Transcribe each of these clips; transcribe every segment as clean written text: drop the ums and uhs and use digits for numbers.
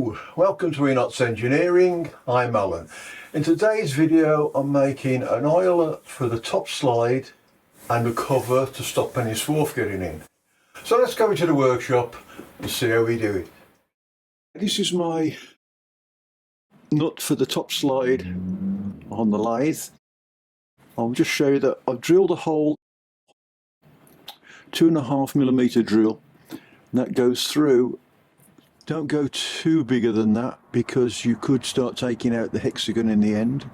Hello, welcome to Enots Engineering. I'm Alan. In today's video I'm making an eyelet for the top slide and a cover to stop any swarf getting in. So let's go into the workshop and see how we do it. This is my nut for the top slide on the lathe. I'll just show you that I've drilled a hole, 2.5mm drill, and that goes through. Don't go too bigger than that because you could start taking out the hexagon in the end.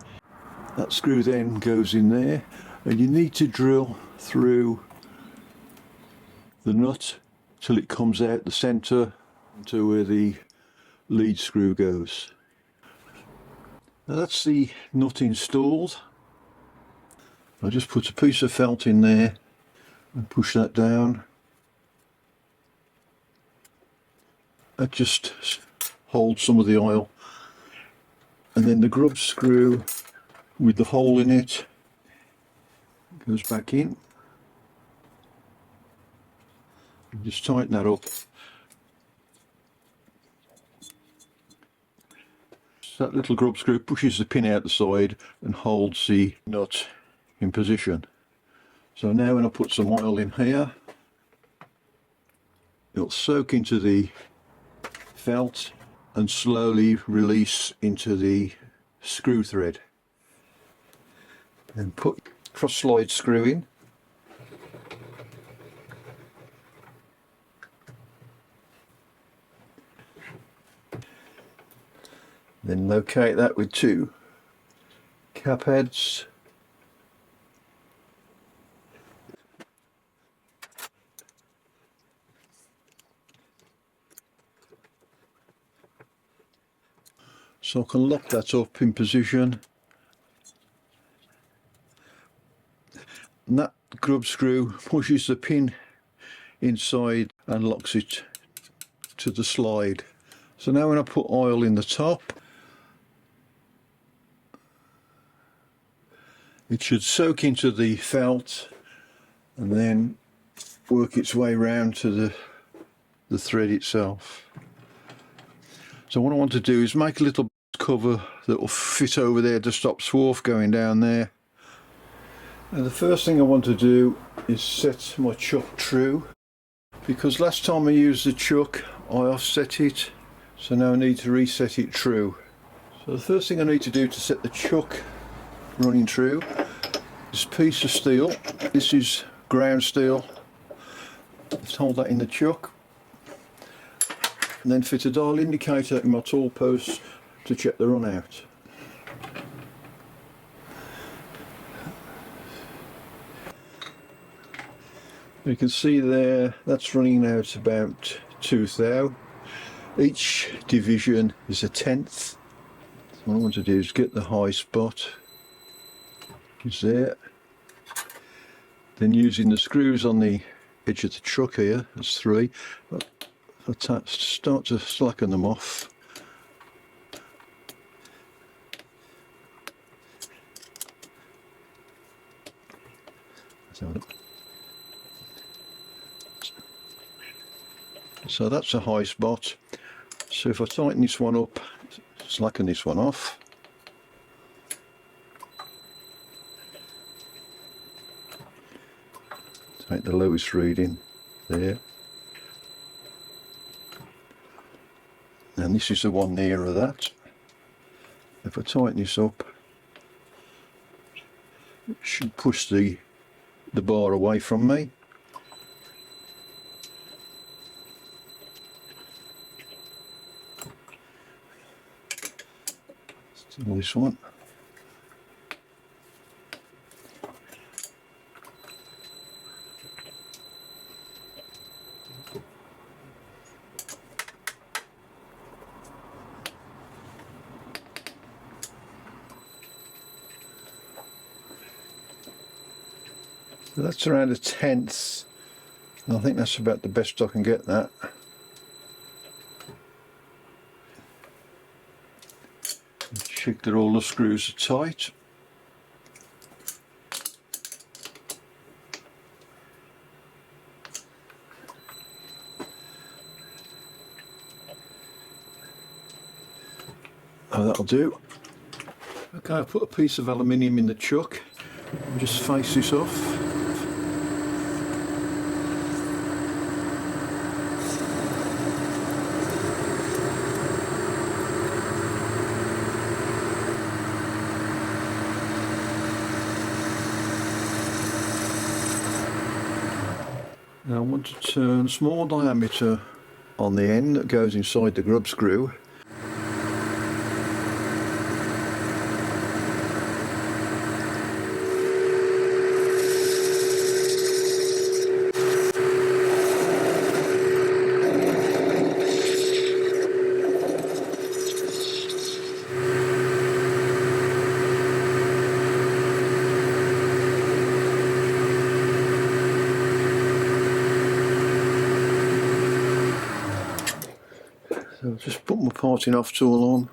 That screw then goes in there, and you need to drill through the nut till it comes out the centre to where the lead screw goes. Now that's the nut installed. I'll just put a piece of felt in there and push that down. That just holds some of the oil, and then the grub screw with the hole in it goes back in. And just tighten that up. So that little grub screw pushes the pin out the side and holds the nut in position. So now when I put some oil in here, it'll soak into the felt and slowly release into the screw thread. Then put cross slide screw in. Then locate that with two cap heads. So I can lock that up in position. And that grub screw pushes the pin inside and locks it to the slide. So now when I put oil in the top, it should soak into the felt and then work its way round to the thread itself. So what I want to do is make a little cover that will fit over there to stop swarf going down there. And the first thing I want to do is set my chuck true, because last time I used the chuck I offset it, so now I need to reset it true. So the first thing I need to do to set the chuck running true is a piece of steel. This is ground steel. Just hold that in the chuck and then fit a dial indicator in my tool post to check the run out. You can see there that's running out about 2 thou. Each division is a tenth. So what I want to do is get the high spot, is there. Then using the screws on the edge of the truck here, there's 3. I'll start to slacken them off. So that's a high spot. So if I tighten this one up, slacken this one off. Take the lowest reading there. And this is the one nearer that. If I tighten this up, it should push the bar away from me. Still this one. So that's around a tenth. I think that's about the best I can get that. Check that all the screws are tight. that'll do. Okay, I've put a piece of aluminium in the chuck and just face this off. Now I want to turn small diameter on the end that goes inside the grub screw. So I'll just put my parting off tool on.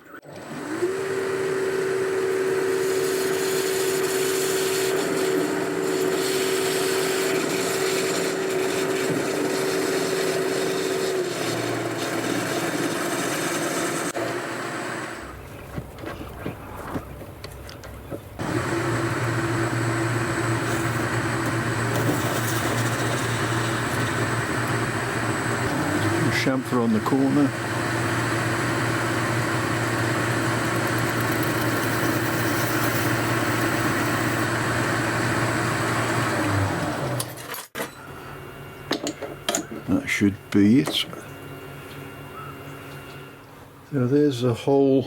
Chamfer on the corner. That should be it. So there's a hole,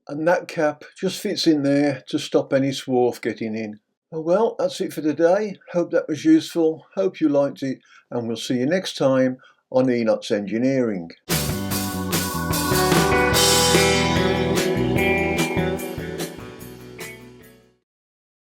and that cap just fits in there to stop any swarf getting in. Oh well, that's it for today. Hope that was useful. Hope you liked it, and we'll see you next time on Enots Engineering.